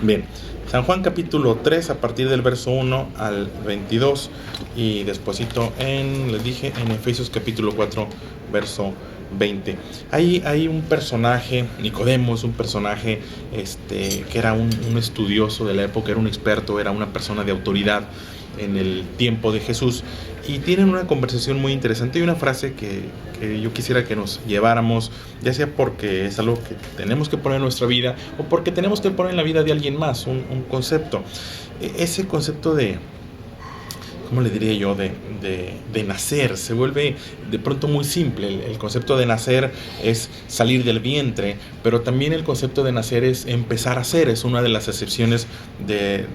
Bien, San Juan capítulo 3 a partir del verso 1 al 22 y despuesito les dije en Efesios capítulo 4 verso 20. Hay un personaje, Nicodemo es un personaje que era un estudioso de la época, era un experto, era una persona de autoridad en el tiempo de Jesús, y tienen una conversación muy interesante y una frase que yo quisiera que nos lleváramos, ya sea porque es algo que tenemos que poner en nuestra vida o porque tenemos que poner en la vida de alguien más, un concepto. Ese concepto de, ¿cómo le diría yo? De nacer, se vuelve de pronto muy simple. El concepto de nacer es salir del vientre, pero también el concepto de nacer es empezar a ser, es una de las acepciones de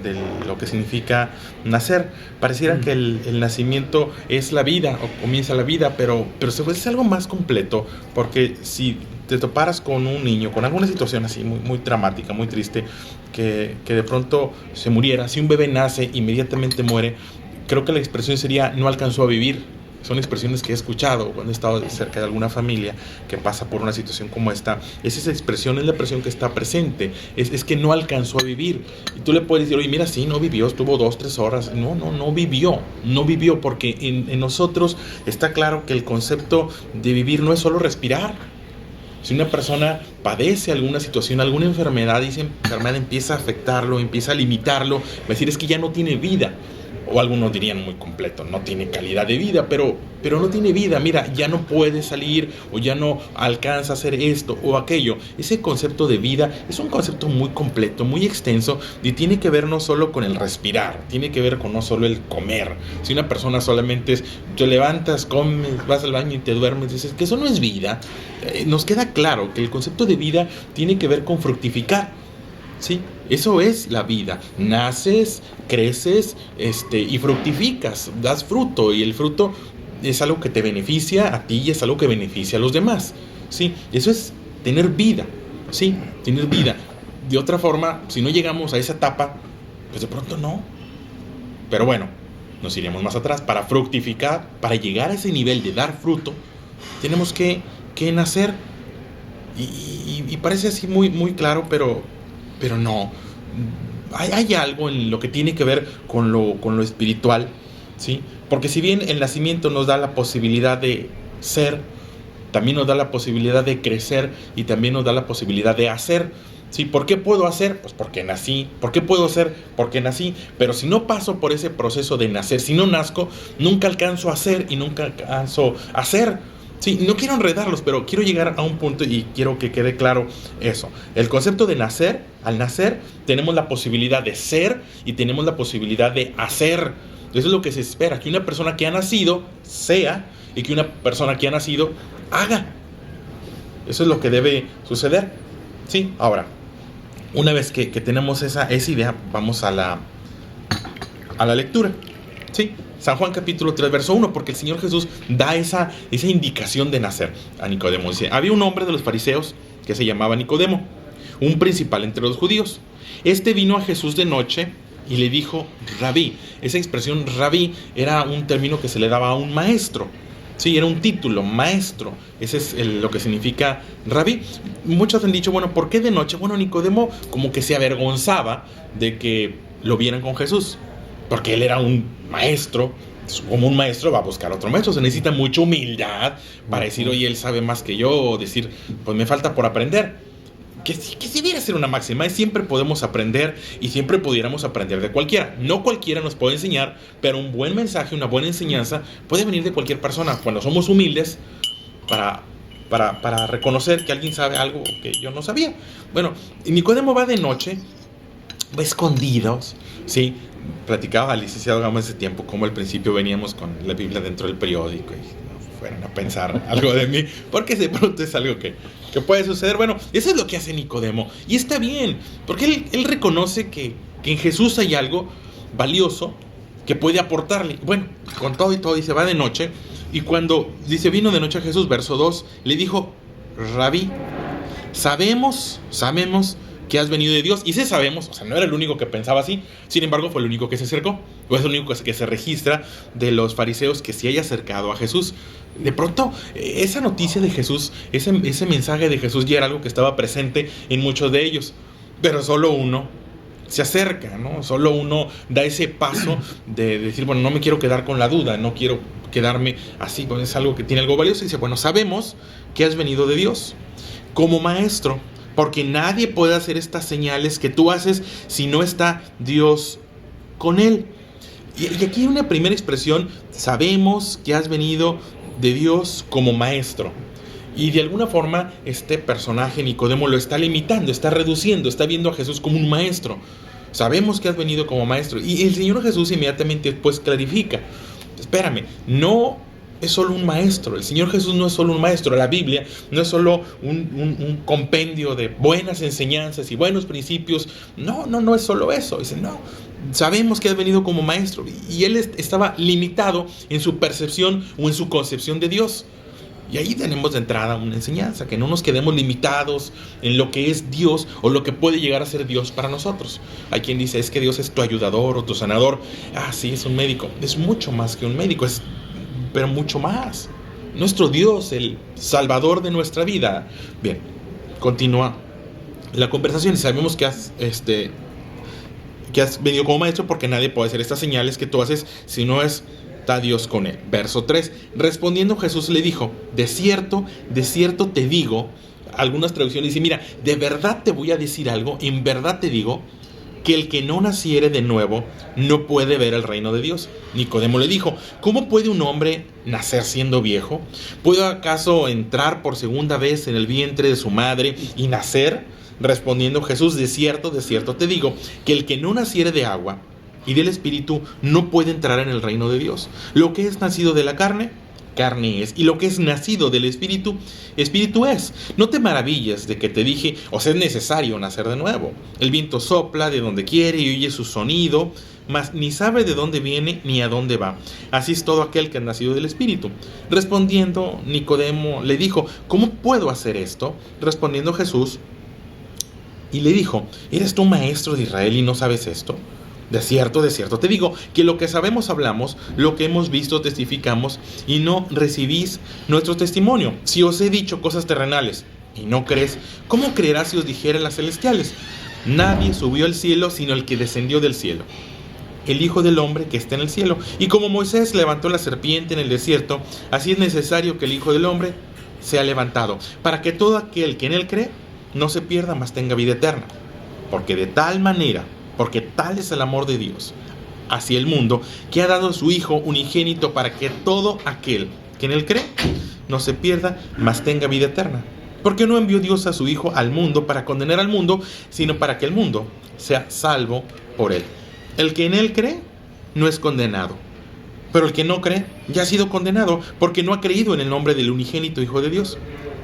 lo que significa nacer. Pareciera que el nacimiento es la vida, o comienza la vida, pero se vuelve algo más completo, porque si te toparas con un niño, con alguna situación así muy, muy dramática, muy triste, que de pronto se muriera, si un bebé nace, inmediatamente muere, creo que la expresión sería no alcanzó a vivir. Son expresiones que he escuchado cuando he estado cerca de alguna familia que pasa por una situación como esta. Esa expresión es la expresión que está presente. Es que no alcanzó a vivir. Y tú le puedes decir, oye, mira, sí, no vivió, estuvo 2-3 horas. No vivió. No vivió, porque en nosotros está claro que el concepto de vivir no es solo respirar. Si una persona padece alguna situación, alguna enfermedad, y esa enfermedad empieza a afectarlo, empieza a limitarlo, va a decir, es que ya no tiene vida. O algunos dirían muy completo, no tiene calidad de vida, pero no tiene vida, mira, ya no puede salir, o ya no alcanza a hacer esto o aquello. Ese concepto de vida es un concepto muy completo, muy extenso, y tiene que ver no solo con el respirar, tiene que ver con no solo el comer. Si una persona solamente es, te levantas, comes, vas al baño y te duermes, dices que eso no es vida. Nos queda claro que el concepto de vida tiene que ver con fructificar. Sí, eso es la vida. Naces, creces, y fructificas, das fruto, y el fruto es algo que te beneficia a ti y es algo que beneficia a los demás. Sí, eso es tener vida. Sí, tener vida. De otra forma, si no llegamos a esa etapa, pues de pronto no. Pero bueno, nos iremos más atrás. Para fructificar, para llegar a ese nivel de dar fruto, tenemos que nacer. Y parece así muy, muy claro, pero no. Hay algo en lo que tiene que ver con lo espiritual, ¿sí? Porque si bien el nacimiento nos da la posibilidad de ser, también nos da la posibilidad de crecer y también nos da la posibilidad de hacer, ¿sí? ¿Por qué puedo hacer? Pues porque nací. ¿Por qué puedo ser? Porque nací. Pero si no paso por ese proceso de nacer, si no nazco, nunca alcanzo a hacer y nunca alcanzo a hacer. Sí, no quiero enredarlos, pero quiero llegar a un punto y quiero que quede claro eso. El concepto de nacer, al nacer tenemos la posibilidad de ser y tenemos la posibilidad de hacer. Eso es lo que se espera, que una persona que ha nacido sea y que una persona que ha nacido haga. Eso es lo que debe suceder. Sí, ahora, una vez que tenemos esa idea, vamos a la lectura. Sí, San Juan capítulo 3 verso 1, porque el Señor Jesús da esa indicación de nacer a Nicodemo. Dice, había un hombre de los fariseos que se llamaba Nicodemo, un principal entre los judíos. Este vino a Jesús de noche y le dijo, rabí. Esa expresión rabí era un término que se le daba a un maestro. Sí, era un título, maestro. Ese es lo que significa rabí. Muchos han dicho, bueno, ¿por qué de noche? Bueno, Nicodemo como que se avergonzaba de que lo vieran con Jesús, porque él era un maestro. Como un maestro va a buscar otro maestro, se necesita mucha humildad para decir, oye, él sabe más que yo, o decir, pues me falta por aprender. Que si debiera ser una máxima, siempre podemos aprender y siempre pudiéramos aprender de cualquiera. No cualquiera nos puede enseñar, pero un buen mensaje, una buena enseñanza puede venir de cualquier persona. Cuando somos humildes para reconocer que alguien sabe algo que yo no sabía. Bueno, Nicodemo va de noche, va escondidos, ¿sí? Platicaba al licenciado Gama ese tiempo como al principio veníamos con la Biblia dentro del periódico y no fueran a pensar algo de mí, porque de pronto es algo que puede suceder. Bueno, eso es lo que hace Nicodemo y está bien, porque él reconoce que en Jesús hay algo valioso que puede aportarle. Bueno, con todo y todo dice, va de noche, y cuando dice vino de noche a Jesús, verso 2, le dijo, rabí, sabemos que has venido de Dios. Y sí sabemos, o sea, no era el único que pensaba así, sin embargo fue el único que se acercó, o es el único que se registra de los fariseos que se haya acercado a Jesús. De pronto, esa noticia de Jesús, ese mensaje de Jesús ya era algo que estaba presente en muchos de ellos, pero solo uno se acerca, ¿no? Solo uno da ese paso de decir, bueno, no me quiero quedar con la duda, no quiero quedarme así, pues es algo que tiene algo valioso. Y dice, bueno, sabemos que has venido de Dios como maestro, porque nadie puede hacer estas señales que tú haces si no está Dios con él. Y aquí hay una primera expresión, sabemos que has venido de Dios como maestro. Y de alguna forma este personaje Nicodemo lo está limitando, está reduciendo, está viendo a Jesús como un maestro. Sabemos que has venido como maestro. Y el Señor Jesús inmediatamente después clarifica, espérame, no es solo un maestro. El Señor Jesús no es solo un maestro. La Biblia no es solo un compendio de buenas enseñanzas y buenos principios. No es solo eso. Dice, no, sabemos que has venido como maestro. Y él estaba limitado en su percepción o en su concepción de Dios. Y ahí tenemos de entrada una enseñanza, que no nos quedemos limitados en lo que es Dios o lo que puede llegar a ser Dios para nosotros. Hay quien dice, es que Dios es tu ayudador o tu sanador. Ah, sí, es un médico. Es mucho más que un médico, pero mucho más. Nuestro Dios, el Salvador de nuestra vida. Bien, continúa la conversación y sabemos que has venido como maestro porque nadie puede hacer estas señales que tú haces si no está Dios con él. Verso 3. Respondiendo Jesús le dijo, de cierto te digo. Algunas traducciones dicen, mira, de verdad te voy a decir algo, en verdad te digo, que el que no naciere de nuevo no puede ver el reino de Dios. Nicodemo le dijo, ¿cómo puede un hombre nacer siendo viejo? ¿Puede acaso entrar por segunda vez en el vientre de su madre y nacer? Respondiendo Jesús, de cierto te digo, que el que no naciere de agua y del Espíritu no puede entrar en el reino de Dios. Lo que es nacido de la carne, carne es, y lo que es nacido del Espíritu, Espíritu es. No te maravilles de que te dije, es necesario nacer de nuevo. El viento sopla de donde quiere y oye su sonido, mas ni sabe de dónde viene ni a dónde va. Así es todo aquel que ha nacido del Espíritu. Respondiendo, Nicodemo le dijo, ¿cómo puedo hacer esto? Respondiendo Jesús, y le dijo, ¿eres tú maestro de Israel y no sabes esto? De cierto te digo, que lo que sabemos hablamos, lo que hemos visto testificamos, y no recibís nuestro testimonio. Si os he dicho cosas terrenales y no crees, ¿cómo creerás si os dijere las celestiales? Nadie subió al cielo sino el que descendió del cielo, el Hijo del Hombre que está en el cielo. Y como Moisés levantó la serpiente en el desierto, así es necesario que el Hijo del Hombre sea levantado, para que todo aquel que en él cree no se pierda, mas tenga vida eterna. Porque tal es el amor de Dios hacia el mundo, que ha dado a su Hijo unigénito, para que todo aquel que en él cree no se pierda, mas tenga vida eterna. Porque no envió Dios a su Hijo al mundo para condenar al mundo, sino para que el mundo sea salvo por él. El que en él cree no es condenado, pero el que no cree ya ha sido condenado, porque no ha creído en el nombre del unigénito Hijo de Dios.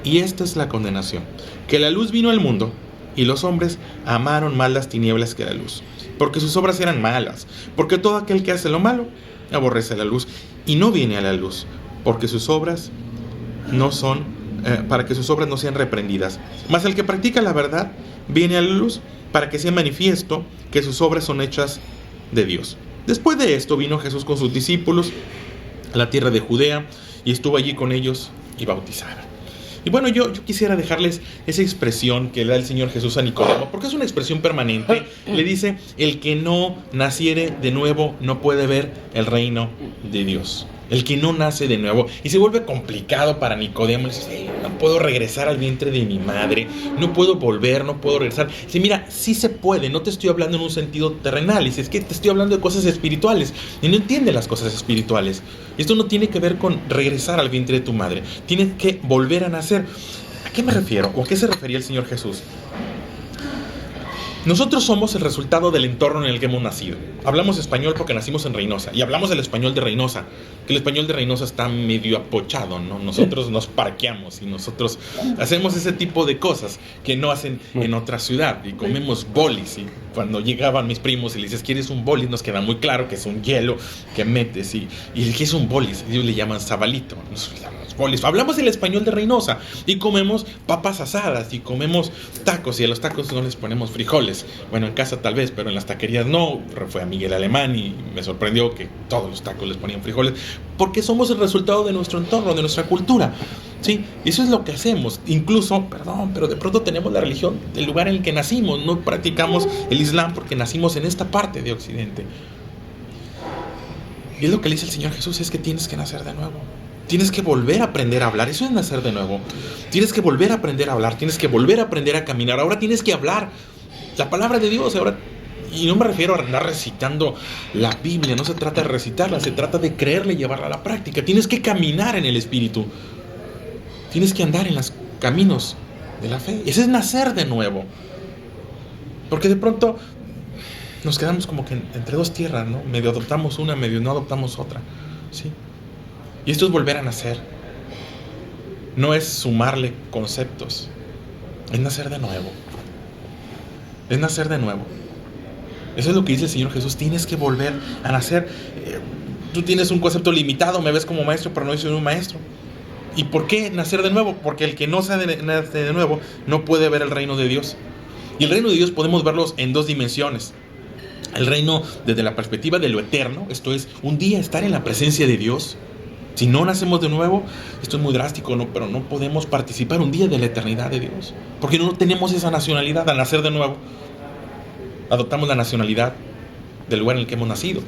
Y esta es la condenación, que la luz vino al mundo, y los hombres amaron más las tinieblas que la luz, porque sus obras eran malas. Porque todo aquel que hace lo malo aborrece la luz y no viene a la luz, porque sus obras no son, para que sus obras no sean reprendidas. Mas el que practica la verdad viene a la luz, para que sea manifiesto que sus obras son hechas de Dios. Después de esto vino Jesús con sus discípulos a la tierra de Judea, y estuvo allí con ellos y bautizaron. Y bueno, yo quisiera dejarles esa expresión que le da el Señor Jesús a Nicodemo, porque es una expresión permanente. Le dice, el que no naciere de nuevo no puede ver el reino de Dios. El que no nace de nuevo. Y se vuelve complicado para Nicodemo. Dice, no puedo regresar al vientre de mi madre. No puedo volver, no puedo regresar. Dice, mira, sí se puede. No te estoy hablando en un sentido terrenal. Dice, es que te estoy hablando de cosas espirituales. Y no entiende las cosas espirituales. Esto no tiene que ver con regresar al vientre de tu madre. Tienes que volver a nacer. ¿A qué me refiero? ¿O a qué se refería el Señor Jesús? Nosotros somos el resultado del entorno en el que hemos nacido. Hablamos español porque nacimos en Reynosa, y hablamos del español de Reynosa, que el español de Reynosa está medio apochado, ¿no? Nosotros nos parqueamos y nosotros hacemos ese tipo de cosas que no hacen en otra ciudad, y comemos bolis, y cuando llegaban mis primos y les dices, ¿quieres un bolis? Nos queda muy claro que es un hielo que metes, y ¿qué es un bolis? Ellos le llaman sabalito, nosotros le llamamos bolis. Hablamos el español de Reynosa, y comemos papas asadas, y comemos tacos, y a los tacos no les ponemos frijoles. Bueno, en casa tal vez, pero en las taquerías no. Fue a Miguel Alemán y me sorprendió que todos los tacos les ponían frijoles, porque somos el resultado de nuestro entorno, de nuestra cultura. Sí, eso es lo que hacemos. Incluso, perdón, pero de pronto tenemos la religión del lugar en el que nacimos. No practicamos el Islam porque nacimos en esta parte de Occidente. Y es lo que le dice el Señor Jesús, es que tienes que nacer de nuevo. Tienes que volver a aprender a hablar. Eso es nacer de nuevo. Tienes que volver a aprender a hablar. Tienes que volver a aprender a caminar. Ahora tienes que hablar la palabra de Dios. Ahora, y no me refiero a andar recitando la Biblia. No se trata de recitarla. Se trata de creerla y llevarla a la práctica. Tienes que caminar en el Espíritu. Tienes que andar en los caminos de la fe. Ese es nacer de nuevo. Porque de pronto nos quedamos como que entre dos tierras, ¿no? Medio adoptamos una, medio no adoptamos otra. ¿Sí? Y esto es volver a nacer. No es sumarle conceptos. Es nacer de nuevo. Es nacer de nuevo. Eso es lo que dice el Señor Jesús. Tienes que volver a nacer. Tú tienes un concepto limitado. Me ves como maestro, pero no soy un maestro. ¿Y por qué nacer de nuevo? Porque el que no nace de nuevo no puede ver el reino de Dios. Y el reino de Dios podemos verlos en dos dimensiones. El reino desde la perspectiva de lo eterno. Esto es, un día estar en la presencia de Dios. Si no nacemos de nuevo, esto es muy drástico, ¿no? Pero no podemos participar un día de la eternidad de Dios. Porque no tenemos esa nacionalidad al nacer de nuevo. Adoptamos la nacionalidad del lugar en el que hemos nacido.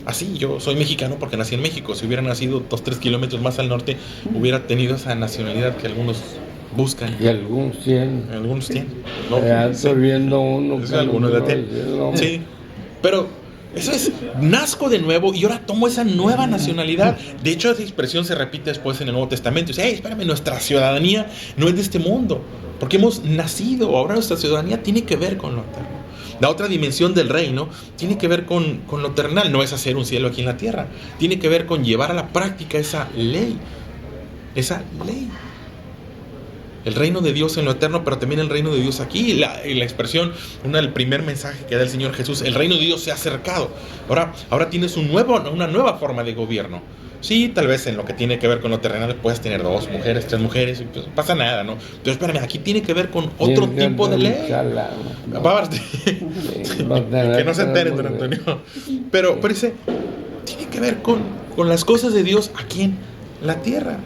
Así, yo soy mexicano porque nací en México. Si hubiera nacido 2-3 kilómetros más al norte, hubiera tenido esa nacionalidad que algunos buscan. Y algunos tienen. Algunos tienen. No, estoy viendo uno. Sí, algunos la tienen. Sí, pero eso es, nazco de nuevo y ahora tomo esa nueva nacionalidad. De hecho, esa expresión se repite después en el Nuevo Testamento. Dice, hey, espérame, nuestra ciudadanía no es de este mundo, porque hemos nacido. Ahora nuestra ciudadanía tiene que ver con lo eterno. La otra dimensión del reino tiene que ver con lo terrenal. No es hacer un cielo aquí en la tierra. Tiene que ver con llevar a la práctica esa ley. Esa ley. El reino de Dios en lo eterno, pero también el reino de Dios aquí. La expresión, el primer mensaje que da el Señor Jesús, el reino de Dios se ha acercado. Ahora tienes una nueva forma de gobierno. Sí, tal vez en lo que tiene que ver con lo terrenal puedes tener 2 mujeres, 3 mujeres, pues no pasa nada, ¿no? Pero espérame, aquí tiene que ver con otro tipo de ley. Que no se enteren, don Antonio. Pero dice, tiene que ver con las cosas de Dios aquí en la tierra.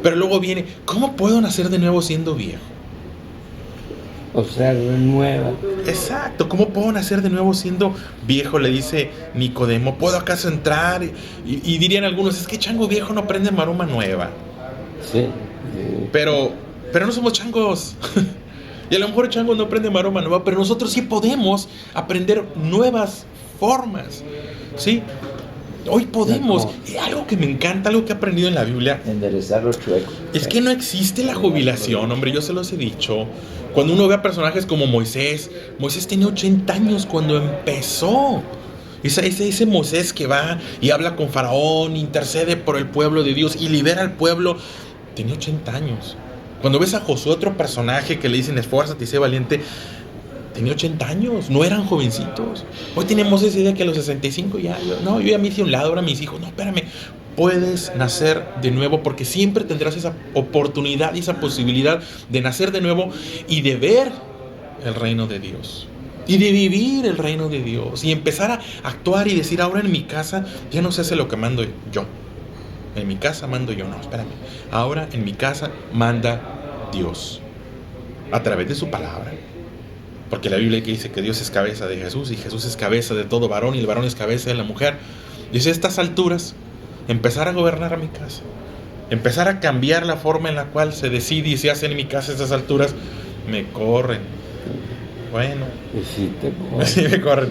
Pero luego viene, ¿cómo puedo nacer de nuevo siendo viejo? O sea, renueva. Exacto, ¿cómo puedo nacer de nuevo siendo viejo? Le dice Nicodemo, ¿puedo acaso entrar? Y dirían algunos, es que chango viejo no prende maroma nueva. Sí. Pero no somos changos. Y a lo mejor el chango no prende maroma nueva, pero nosotros sí podemos aprender nuevas formas. ¿Sí? Hoy podemos. Y algo que me encanta, algo que he aprendido en la Biblia, enderezar los chuecos. Es que no existe la jubilación, hombre, yo se los he dicho. Cuando uno ve a personajes como Moisés tenía 80 años cuando empezó. Ese Moisés que va y habla con Faraón, intercede por el pueblo de Dios y libera al pueblo, tenía 80 años. Cuando ves a Josué, otro personaje que le dicen esfuérzate y sé valiente, tenía 80 años, no eran jovencitos. Hoy tenemos esa idea que a los 65 yo ya me hice a un lado, ahora mis hijos, no, espérame. Puedes nacer de nuevo porque siempre tendrás esa oportunidad y esa posibilidad de nacer de nuevo y de ver el reino de Dios. Y de vivir el reino de Dios. Y empezar a actuar y decir, ahora en mi casa ya no se hace lo que mando yo. En mi casa mando yo, no, espérame. Ahora en mi casa manda Dios. A través de su palabra. Porque la Biblia dice que Dios es cabeza de Jesús y Jesús es cabeza de todo varón y el varón es cabeza de la mujer. Dice, a estas alturas, empezar a gobernar a mi casa. Empezar a cambiar la forma en la cual se decide y se hace en mi casa a estas alturas. Me corren. Bueno. Sí, me corren.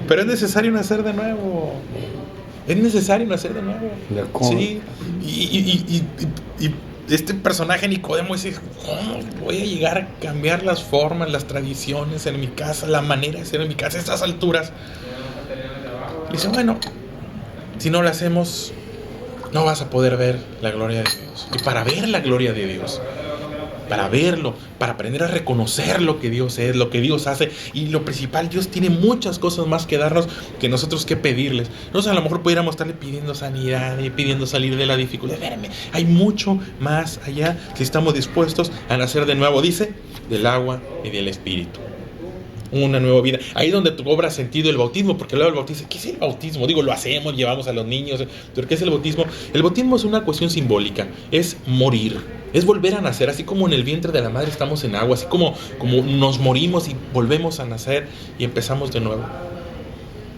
Pero es necesario nacer de nuevo. Es necesario nacer de nuevo. Sí. Y este personaje Nicodemo dice, ¿cómo voy a llegar a cambiar las formas, las tradiciones en mi casa, la manera de ser en mi casa a estas alturas? Y dice, bueno, si no lo hacemos, no vas a poder ver la gloria de Dios. Y para ver la gloria de Dios, para verlo, para aprender a reconocer lo que Dios es, lo que Dios hace, y lo principal, Dios tiene muchas cosas más que darnos que nosotros que pedirles. Nosotros a lo mejor pudiéramos estarle pidiendo sanidad y pidiendo salir de la dificultad. Espérame, hay mucho más allá si estamos dispuestos a nacer de nuevo, dice, del agua y del Espíritu. una nueva vida. Ahí es donde cobra sentido el bautismo, porque luego el bautismo, ¿qué es el bautismo? Digo, lo hacemos, llevamos a los niños, pero ¿qué es el bautismo? El bautismo es una cuestión simbólica, es morir, es volver a nacer, así como en el vientre de la madre estamos en agua, así como nos morimos y volvemos a nacer y empezamos de nuevo.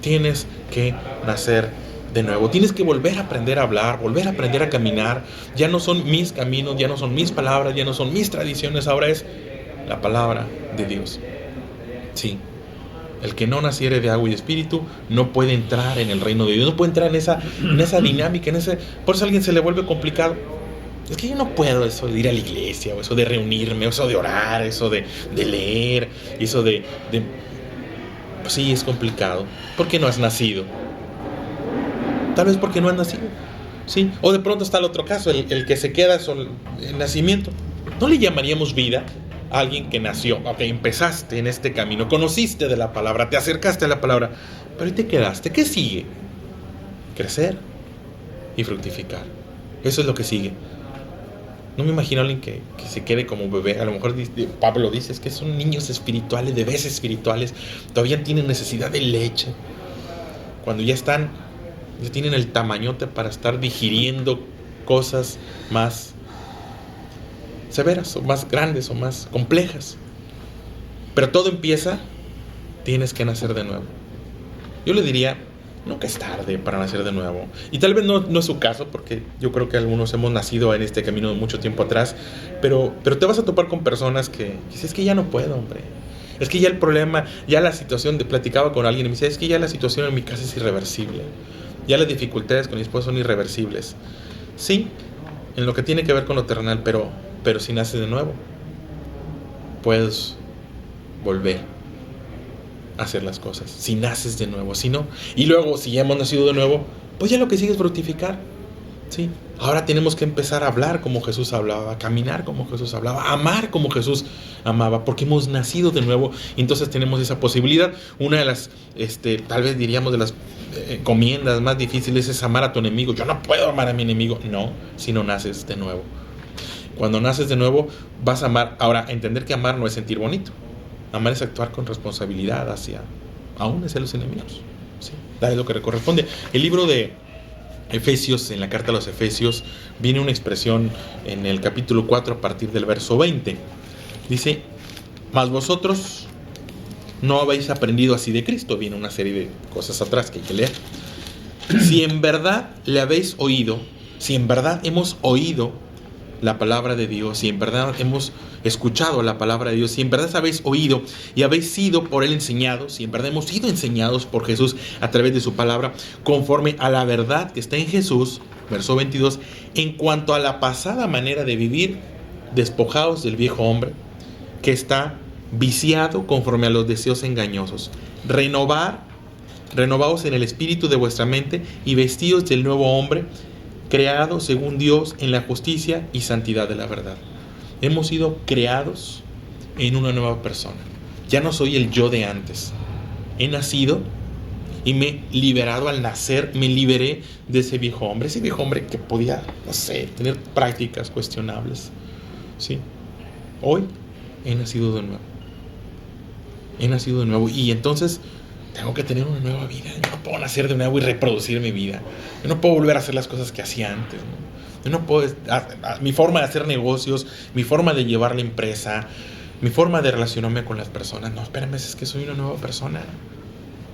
Tienes que nacer de nuevo, tienes que volver a aprender a hablar, volver a aprender a caminar. Ya no son mis caminos, ya no son mis palabras, ya no son mis tradiciones, ahora es la palabra de Dios. Sí, el que no naciere de agua y de espíritu no puede entrar en el reino de Dios, no puede entrar en esa dinámica, por eso a alguien se le vuelve complicado. Es que yo no puedo eso de ir a la iglesia, o eso de reunirme, o eso de orar, eso de leer, eso de pues sí, es complicado, porque no has nacido. Tal vez porque no has nacido, ¿sí? O de pronto está el otro caso, el que se queda son el nacimiento. ¿No le llamaríamos vida a alguien que nació? Ok, empezaste en este camino, conociste de la palabra, te acercaste a la palabra, pero ahí te quedaste. ¿Qué sigue? Crecer y fructificar. Eso es lo que sigue. No me imagino a alguien que se quede como bebé. A lo mejor Pablo dice, es que son niños espirituales, bebés espirituales, todavía tienen necesidad de leche. Cuando ya tienen el tamañote para estar digiriendo cosas más severas o más grandes o más complejas. Pero todo empieza, tienes que nacer de nuevo. Yo le diría, nunca es tarde para nacer de nuevo. Y tal vez no es su caso, porque yo creo que algunos hemos nacido en este camino mucho tiempo atrás, pero te vas a topar con personas que dices, es que ya no puedo, hombre. Es que ya el problema, ya la situación, platicaba con alguien y me decía, es que ya la situación en mi casa es irreversible. Ya las dificultades con mi esposo son irreversibles. Sí, en lo que tiene que ver con lo terrenal, pero si naces de nuevo, puedes volver a hacer las cosas. Si naces de nuevo, si no, y luego si ya hemos nacido de nuevo, pues ya lo que sigue es fructificar. ¿Sí? Ahora tenemos que empezar a hablar como Jesús hablaba, a caminar como Jesús hablaba, a amar como Jesús amaba, porque hemos nacido de nuevo. Y entonces tenemos esa posibilidad. Una de las, tal vez diríamos de las encomiendas más difíciles es amar a tu enemigo. Yo no puedo amar a mi enemigo. No, si no naces de nuevo. Cuando naces de nuevo vas a amar. Ahora, entender que amar no es sentir bonito. Amar es actuar con responsabilidad aún hacia los enemigos. ¿Sí? Dar lo que le corresponde. El libro de Efesios, en la carta a los Efesios, viene una expresión en el capítulo 4 a partir del verso 20. Dice, mas vosotros no habéis aprendido así de Cristo. Viene una serie de cosas atrás que hay que leer. Si en verdad le habéis oído, si en verdad hemos oído la palabra de Dios, si en verdad hemos escuchado la palabra de Dios, si en verdad habéis oído y habéis sido por Él enseñados, si en verdad hemos sido enseñados por Jesús a través de su palabra, conforme a la verdad que está en Jesús, verso 22, en cuanto a la pasada manera de vivir, despojaos del viejo hombre, que está viciado conforme a los deseos engañosos. Renovaos en el espíritu de vuestra mente y vestidos del nuevo hombre, creado según Dios en la justicia y santidad de la verdad. Hemos sido creados en una nueva persona. Ya no soy el yo de antes. He nacido y me he liberado al nacer. Me liberé de ese viejo hombre. Ese viejo hombre que podía, no sé, tener prácticas cuestionables. ¿Sí? Hoy he nacido de nuevo. He nacido de nuevo. Y entonces tengo que tener una nueva vida. Yo no puedo nacer de nuevo y reproducir mi vida. Yo no puedo volver a hacer las cosas que hacía antes, ¿no? Yo no puedo, mi forma de hacer negocios, mi forma de llevar la empresa, mi forma de relacionarme con las personas. No, espérame, es que soy una nueva persona.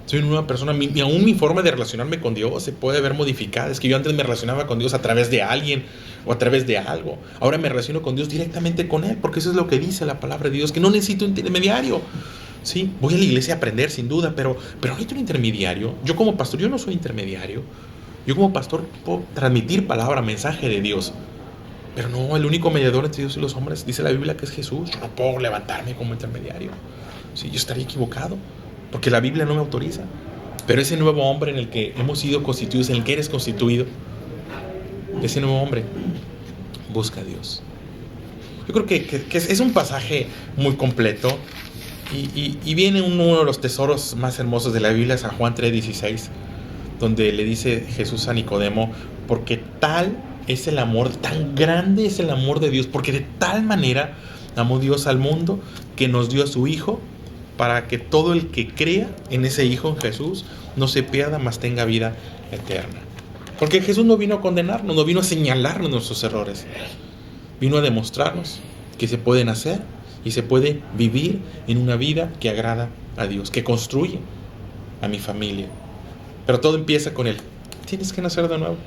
Soy una nueva persona. Aún mi forma de relacionarme con Dios se puede ver modificada. Es que yo antes me relacionaba con Dios a través de alguien o a través de algo. Ahora me relaciono con Dios directamente con Él, porque eso es lo que dice la palabra de Dios, que no necesito intermediario. Sí, voy a la iglesia a aprender sin duda, pero no necesito un intermediario. Yo como pastor, yo no soy intermediario. Yo como pastor puedo transmitir palabra, mensaje de Dios, pero no, el único mediador entre Dios y los hombres, dice la Biblia que es Jesús. Yo no puedo levantarme como intermediario. Sí, yo estaría equivocado, porque la Biblia no me autoriza. Pero ese nuevo hombre en el que hemos sido constituidos, en el que eres constituido, ese nuevo hombre busca a Dios. Yo creo que es un pasaje muy completo. Y viene uno de los tesoros más hermosos de la Biblia, San Juan 3:16, donde le dice Jesús a Nicodemo, porque tal es el amor, tan grande es el amor de Dios, porque de tal manera amó Dios al mundo que nos dio a su Hijo, para que todo el que crea en ese Hijo, en Jesús, no se pierda, mas tenga vida eterna. Porque Jesús no vino a condenarnos, no vino a señalarnos nuestros errores. Vino a demostrarnos que se pueden hacer y se puede vivir en una vida que agrada a Dios, que construye a mi familia. Pero todo empieza con Él. Tienes que nacer de nuevo.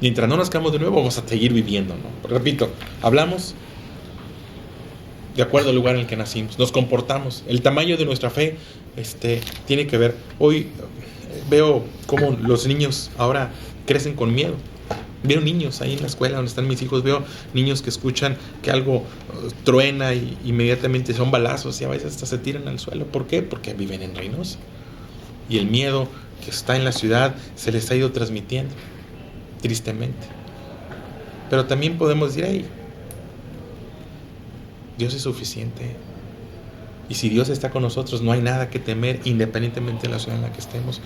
Mientras no nazcamos de nuevo, vamos a seguir viviendo, ¿no? Repito, hablamos de acuerdo al lugar en el que nacimos, nos comportamos. El tamaño de nuestra fe tiene que ver. Hoy veo cómo los niños ahora crecen con miedo. Veo niños ahí en la escuela donde están mis hijos, veo niños que escuchan que algo truena y inmediatamente son balazos y a veces hasta se tiran al suelo. ¿Por qué? Porque viven en Reynosa. Y el miedo que está en la ciudad se les ha ido transmitiendo, tristemente. Pero también podemos decir, hey, Dios es suficiente. Y si Dios está con nosotros, no hay nada que temer, independientemente de la ciudad en la que estemos.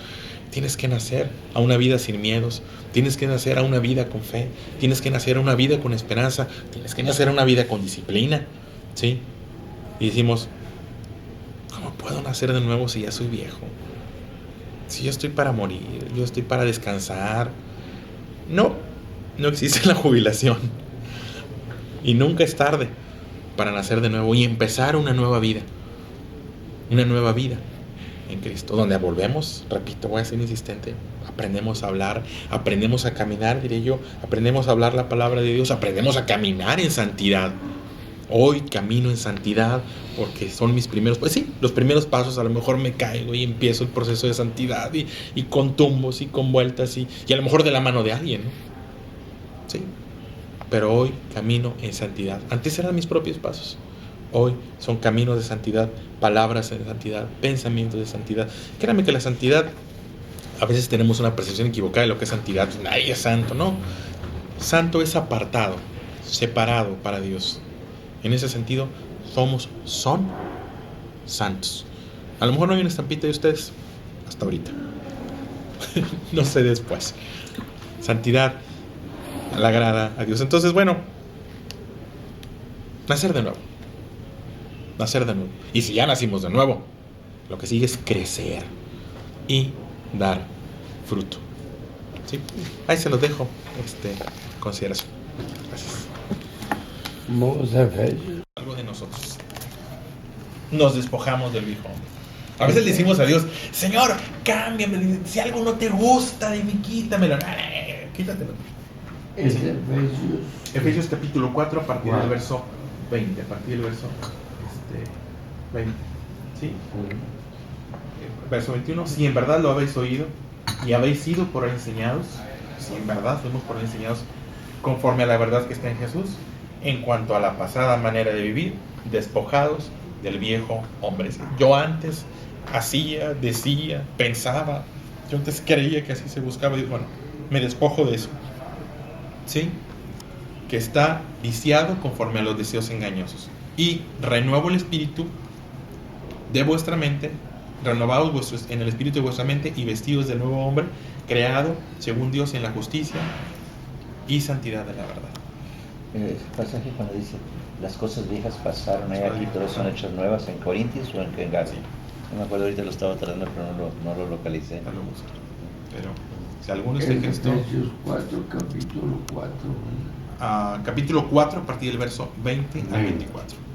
Tienes que nacer a una vida sin miedos. Tienes que nacer a una vida con fe. Tienes que nacer a una vida con esperanza. Tienes que nacer a una vida con disciplina. ¿Sí? Y decimos, ¿cómo puedo nacer de nuevo si ya soy viejo? Si yo estoy para morir, yo estoy para descansar. No existe la jubilación. Y nunca es tarde para nacer de nuevo y empezar una nueva vida. Una nueva vida en Cristo, donde volvemos, repito, voy a ser insistente, aprendemos a hablar, aprendemos a caminar, diré yo, aprendemos a hablar la palabra de Dios, aprendemos a caminar en santidad. Hoy camino en santidad porque son mis primeros, pues sí, los primeros pasos. A lo mejor me caigo y empiezo el proceso de santidad y con tumbos y con vueltas y a lo mejor de la mano de alguien, ¿no? Sí, pero hoy camino en santidad. Antes eran mis propios pasos. Hoy son caminos de santidad, palabras de santidad, pensamientos de santidad. Créanme que la santidad, a veces tenemos una percepción equivocada de lo que es santidad. Nadie es santo, no. Santo es apartado, separado para Dios. En ese sentido, son santos. A lo mejor no hay una estampita de ustedes hasta ahorita. No sé después. Santidad le agrada a Dios. Entonces, bueno, nacer de nuevo. Nacer de nuevo. Y si ya nacimos de nuevo, lo que sigue es crecer y dar fruto. ¿Sí? Ahí se los dejo. Consideración. Gracias. Vamos a Efesios. Algo de nosotros. Nos despojamos del viejo hombre. A veces le decimos a Dios, Señor, cámbiame. Si algo no te gusta de mí, quítamelo. Quítatelo. Es Efesios capítulo 4, a partir del verso 20. A partir del verso 20. ¿Sí? Verso 21. Si en verdad lo habéis oído y habéis sido por él enseñados, si en verdad fuimos por él enseñados conforme a la verdad que está en Jesús, en cuanto a la pasada manera de vivir, despojados del viejo hombre. Yo antes hacía, decía, pensaba, yo antes creía que así se buscaba, y bueno, me despojo de eso. ¿Sí? Que está viciado conforme a los deseos engañosos. Y renuevo el espíritu de vuestra mente, renovados en el espíritu de vuestra mente y vestidos del nuevo hombre, creado según Dios en la justicia y santidad de la verdad. Ese pasaje cuando dice las cosas viejas pasaron, aquí todas son hechas nuevas, ¿en Corintios o en Gálatas? Sí. No me acuerdo, ahorita lo estaba tratando, pero no lo localicé. No lo busco. Pero si alguno está en Cristo, Efesios 4, capítulo 4. capítulo 4, a partir del verso 20 al 24.